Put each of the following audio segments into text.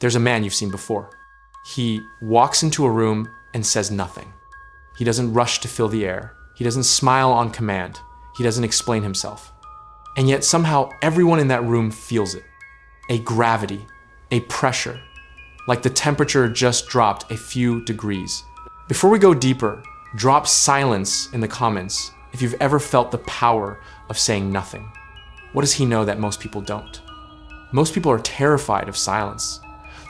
There's a man you've seen before. He walks into a room and says nothing. He doesn't rush to fill the air. He doesn't smile on command. He doesn't explain himself. And yet somehow everyone in that room feels it. A gravity, a pressure, like the temperature just dropped a few degrees. Before we go deeper, drop silence in the comments if you've ever felt the power of saying nothing. What does he know that most people don't? Most people are terrified of silence.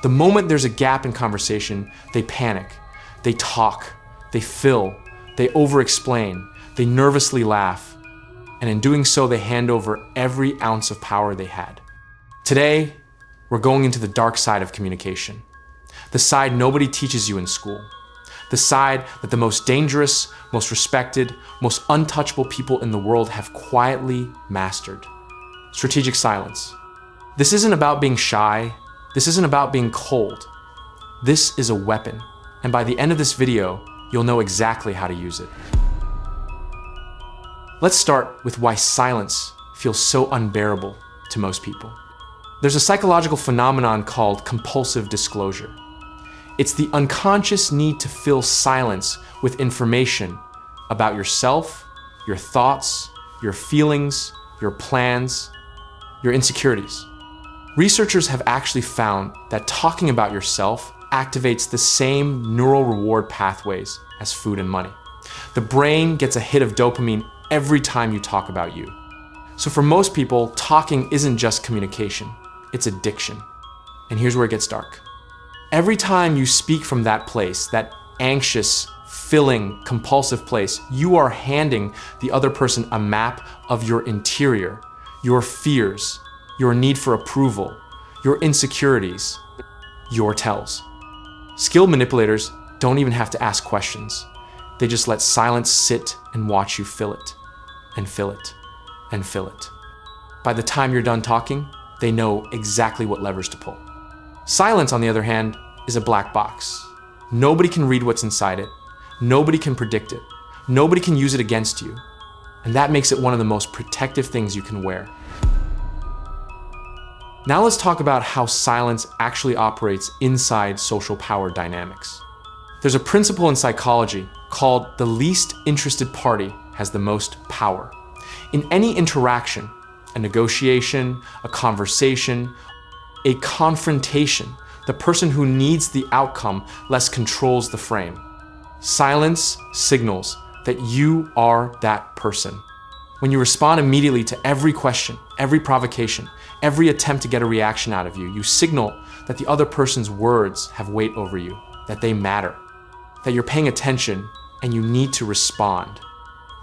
The moment there's a gap in conversation, they panic, they talk, they fill, they over-explain, they nervously laugh, and in doing so, they hand over every ounce of power they had. Today, we're going into the dark side of communication, the side nobody teaches you in school, the side that the most dangerous, most respected, most untouchable people in the world have quietly mastered. Strategic silence. This isn't about being shy. This isn't about being cold. This is a weapon, and by the end of this video, you'll know exactly how to use it. Let's start with why silence feels so unbearable to most people. There's a psychological phenomenon called compulsive disclosure. It's the unconscious need to fill silence with information about yourself, your thoughts, your feelings, your plans, your insecurities. Researchers have actually found that talking about yourself activates the same neural reward pathways as food and money. The brain gets a hit of dopamine every time you talk about you. So for most people, talking isn't just communication, it's addiction. And here's where it gets dark. Every time you speak from that place, that anxious, filling, compulsive place, you are handing the other person a map of your interior, your fears, your need for approval, your insecurities, your tells. Skilled manipulators don't even have to ask questions. They just let silence sit and watch you fill it, and fill it, and fill it. By the time you're done talking, they know exactly what levers to pull. Silence, on the other hand, is a black box. Nobody can read what's inside it. Nobody can predict it. Nobody can use it against you. And that makes it one of the most protective things you can wear. Now let's talk about how silence actually operates inside social power dynamics. There's a principle in psychology called the least interested party has the most power. In any interaction, a negotiation, a conversation, a confrontation, the person who needs the outcome less controls the frame. Silence signals that you are that person. When you respond immediately to every question, every provocation, every attempt to get a reaction out of you, you signal that the other person's words have weight over you, that they matter, that you're paying attention and you need to respond.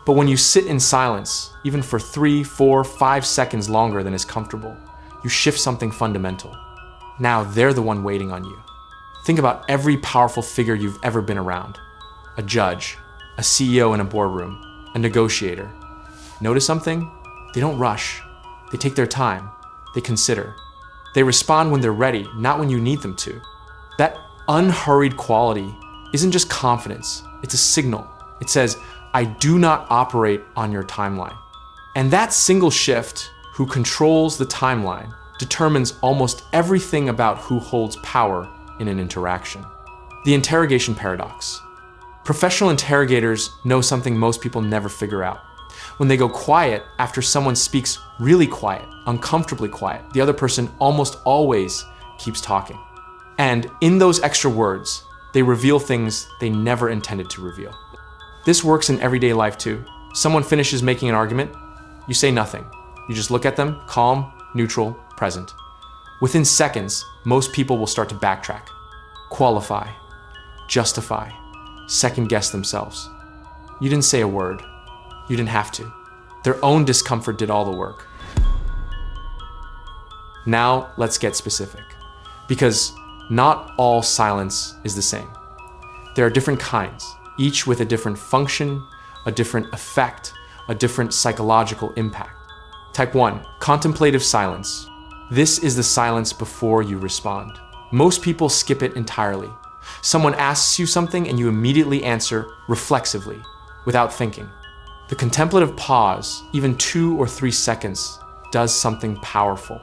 But when you sit in silence, even for 3, 4, 5 seconds longer than is comfortable, you shift something fundamental. Now they're the one waiting on you. Think about every powerful figure you've ever been around. A judge, a CEO in a boardroom, a negotiator. Notice something? They don't rush. They take their time. They consider. They respond when they're ready, not when you need them to. That unhurried quality isn't just confidence, it's a signal. It says, I do not operate on your timeline. And that single shift, who controls the timeline, determines almost everything about who holds power in an interaction. The interrogation paradox. Professional interrogators know something most people never figure out. When they go quiet after someone speaks really quiet, uncomfortably quiet, the other person almost always keeps talking. And in those extra words, they reveal things they never intended to reveal. This works in everyday life too. Someone finishes making an argument, you say nothing. You just look at them, calm, neutral, present. Within seconds, most people will start to backtrack, qualify, justify, second guess themselves. You didn't say a word. You didn't have to. Their own discomfort did all the work. Now let's get specific, because not all silence is the same. There are different kinds, each with a different function, a different effect, a different psychological impact. Type 1, contemplative silence. This is the silence before you respond. Most people skip it entirely. Someone asks you something and you immediately answer reflexively, without thinking. The contemplative pause, even 2 or 3 seconds, does something powerful.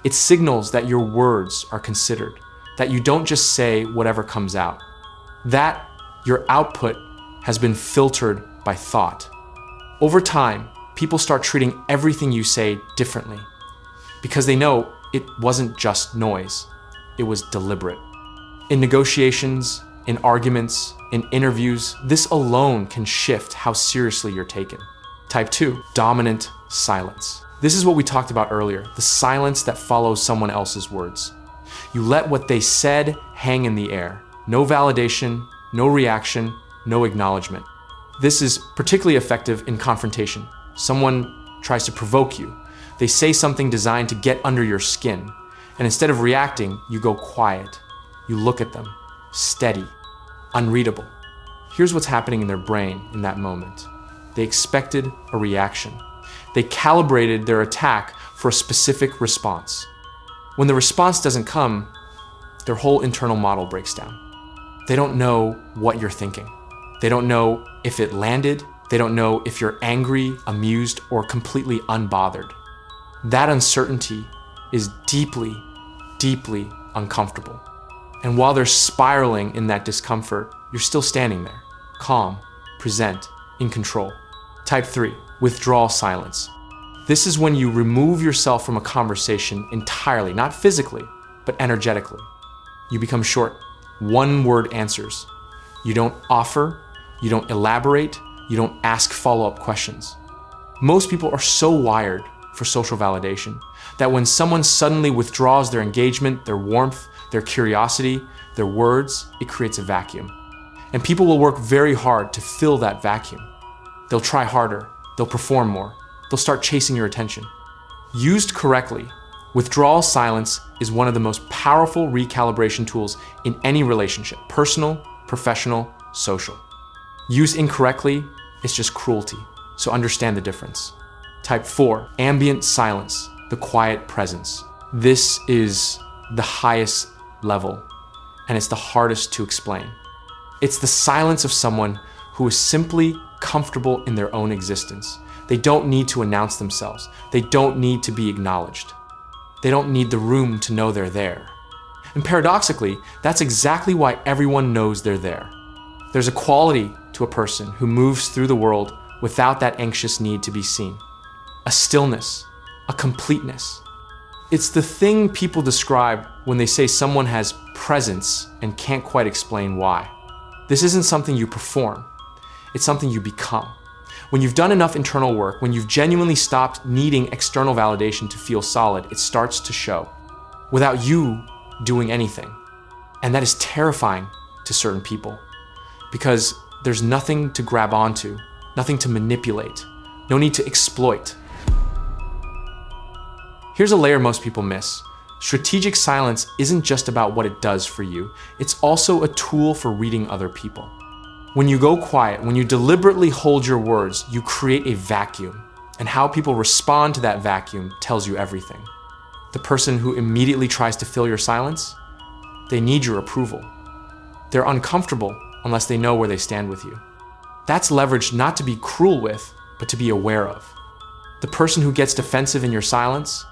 It signals that your words are considered, that you don't just say whatever comes out, that your output has been filtered by thought. Over time, people start treating everything you say differently because they know it wasn't just noise, it was deliberate. In negotiations, in arguments, in interviews, this alone can shift how seriously you're taken. Type 2, dominant silence. This is what we talked about earlier, the silence that follows someone else's words. You let what they said hang in the air. No validation, no reaction, no acknowledgement. This is particularly effective in confrontation. Someone tries to provoke you. They say something designed to get under your skin. And instead of reacting, you go quiet. You look at them, steady, unreadable. Here's what's happening in their brain in that moment. They expected a reaction. They calibrated their attack for a specific response. When the response doesn't come, their whole internal model breaks down. They don't know what you're thinking. They don't know if it landed. They don't know if you're angry, amused, or completely unbothered. That uncertainty is deeply, deeply uncomfortable. And while they're spiraling in that discomfort, you're still standing there, calm, present, in control. Type 3, withdrawal silence. This is when you remove yourself from a conversation entirely, not physically, but energetically. You become short, one-word answers. You don't offer, you don't elaborate, you don't ask follow-up questions. Most people are so wired for social validation that when someone suddenly withdraws their engagement, their warmth, their curiosity, their words, it creates a vacuum. And people will work very hard to fill that vacuum. They'll try harder, they'll perform more, they'll start chasing your attention. Used correctly, withdrawal silence is one of the most powerful recalibration tools in any relationship, personal, professional, social. Used incorrectly, it's just cruelty, so understand the difference. Type 4, ambient silence, the quiet presence. This is the highest level, and it's the hardest to explain. It's the silence of someone who is simply comfortable in their own existence. They don't need to announce themselves. They don't need to be acknowledged. They don't need the room to know they're there. And paradoxically, that's exactly why everyone knows they're there. There's a quality to a person who moves through the world without that anxious need to be seen. A stillness, a completeness. It's the thing people describe when they say someone has presence and can't quite explain why. This isn't something you perform. It's something you become. When you've done enough internal work, when you've genuinely stopped needing external validation to feel solid, it starts to show without you doing anything. And that is terrifying to certain people because there's nothing to grab onto, nothing to manipulate, no need to exploit. Here's a layer most people miss. Strategic silence isn't just about what it does for you, it's also a tool for reading other people. When you go quiet, when you deliberately hold your words, you create a vacuum. And how people respond to that vacuum tells you everything. The person who immediately tries to fill your silence, they need your approval. They're uncomfortable unless they know where they stand with you. That's leverage not to be cruel with, but to be aware of. The person who gets defensive in your silence,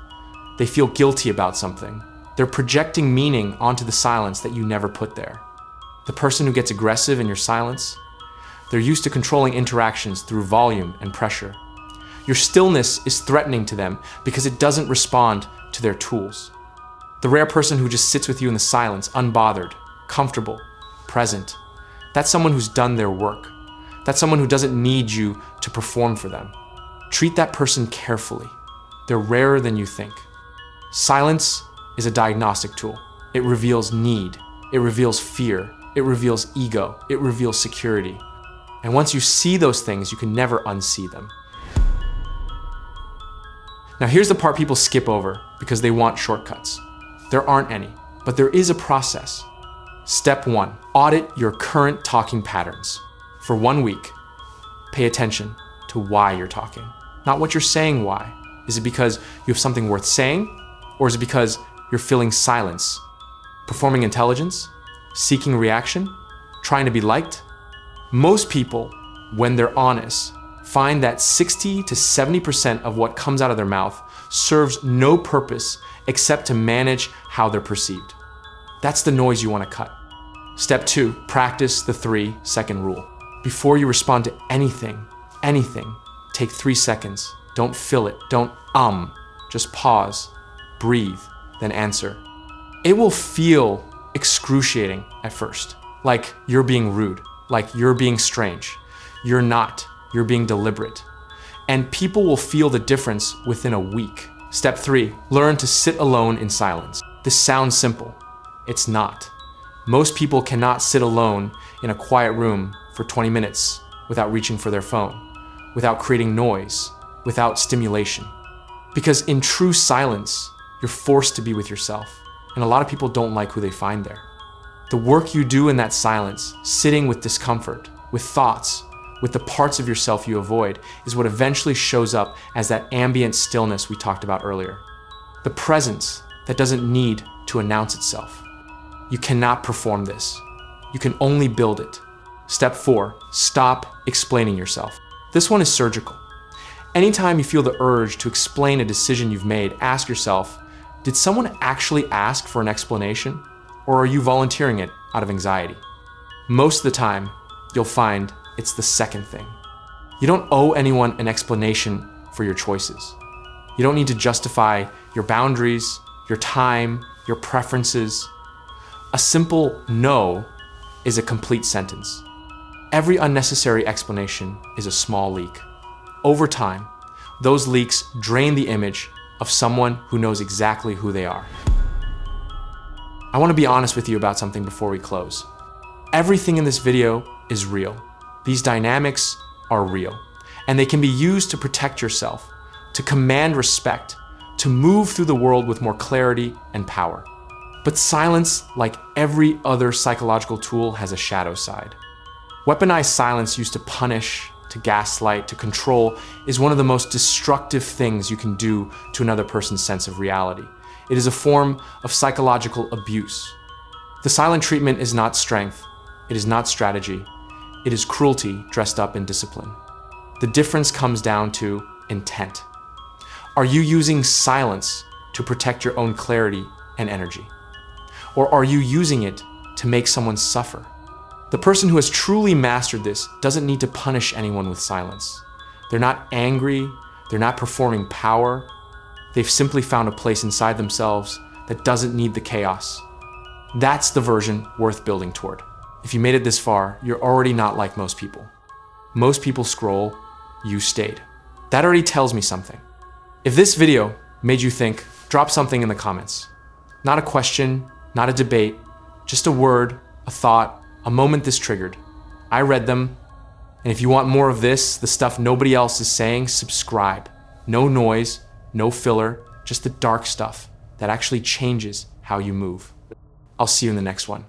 they feel guilty about something. They're projecting meaning onto the silence that you never put there. The person who gets aggressive in your silence, they're used to controlling interactions through volume and pressure. Your stillness is threatening to them because it doesn't respond to their tools. The rare person who just sits with you in the silence, unbothered, comfortable, present, that's someone who's done their work. That's someone who doesn't need you to perform for them. Treat that person carefully. They're rarer than you think. Silence is a diagnostic tool. It reveals need. It reveals fear. It reveals ego. It reveals security. And once you see those things, you can never unsee them. Now here's the part people skip over because they want shortcuts. There aren't any, but there is a process. Step 1, audit your current talking patterns. For 1 week, pay attention to why you're talking. Not what you're saying why. Is it because you have something worth saying? Or is it because you're feeling silence? Performing intelligence? Seeking reaction? Trying to be liked? Most people, when they're honest, find that 60 to 70% of what comes out of their mouth serves no purpose except to manage how they're perceived. That's the noise you want to cut. Step 2, practice the 3-second rule. Before you respond to anything, take 3 seconds. Don't fill it. Don't Just pause, breathe, then answer. It will feel excruciating at first, like you're being rude, like you're being strange. You're not. You're being deliberate. And people will feel the difference within a week. Step 3, learn to sit alone in silence. This sounds simple. It's not. Most people cannot sit alone in a quiet room for 20 minutes without reaching for their phone, without creating noise, without stimulation. Because in true silence, you're forced to be with yourself. And a lot of people don't like who they find there. The work you do in that silence, sitting with discomfort, with thoughts, with the parts of yourself you avoid, is what eventually shows up as that ambient stillness we talked about earlier. The presence that doesn't need to announce itself. You cannot perform this. You can only build it. Step 4, stop explaining yourself. This one is surgical. Anytime you feel the urge to explain a decision you've made, ask yourself, did someone actually ask for an explanation? Or are you volunteering it out of anxiety? Most of the time, you'll find it's the second thing. You don't owe anyone an explanation for your choices. You don't need to justify your boundaries, your time, your preferences. A simple no is a complete sentence. Every unnecessary explanation is a small leak. Over time, those leaks drain the image of someone who knows exactly who they are. I want to be honest with you about something before we close. Everything in this video is real. These dynamics are real, and they can be used to protect yourself, to command respect, to move through the world with more clarity and power. But silence, like every other psychological tool, has a shadow side. Weaponized silence used to punish, to gaslight, to control, is one of the most destructive things you can do to another person's sense of reality. It is a form of psychological abuse. The silent treatment is not strength. It is not strategy. It is cruelty dressed up in discipline. The difference comes down to intent. Are you using silence to protect your own clarity and energy? Or are you using it to make someone suffer? The person who has truly mastered this doesn't need to punish anyone with silence. They're not angry, they're not performing power. They've simply found a place inside themselves that doesn't need the chaos. That's the version worth building toward. If you made it this far, you're already not like most people. Most people scroll, you stayed. That already tells me something. If this video made you think, drop something in the comments. Not a question, not a debate, just a word, a thought, a moment this triggered. I read them, and if you want more of this, the stuff nobody else is saying, subscribe. No noise, no filler, just the dark stuff that actually changes how you move. I'll see you in the next one.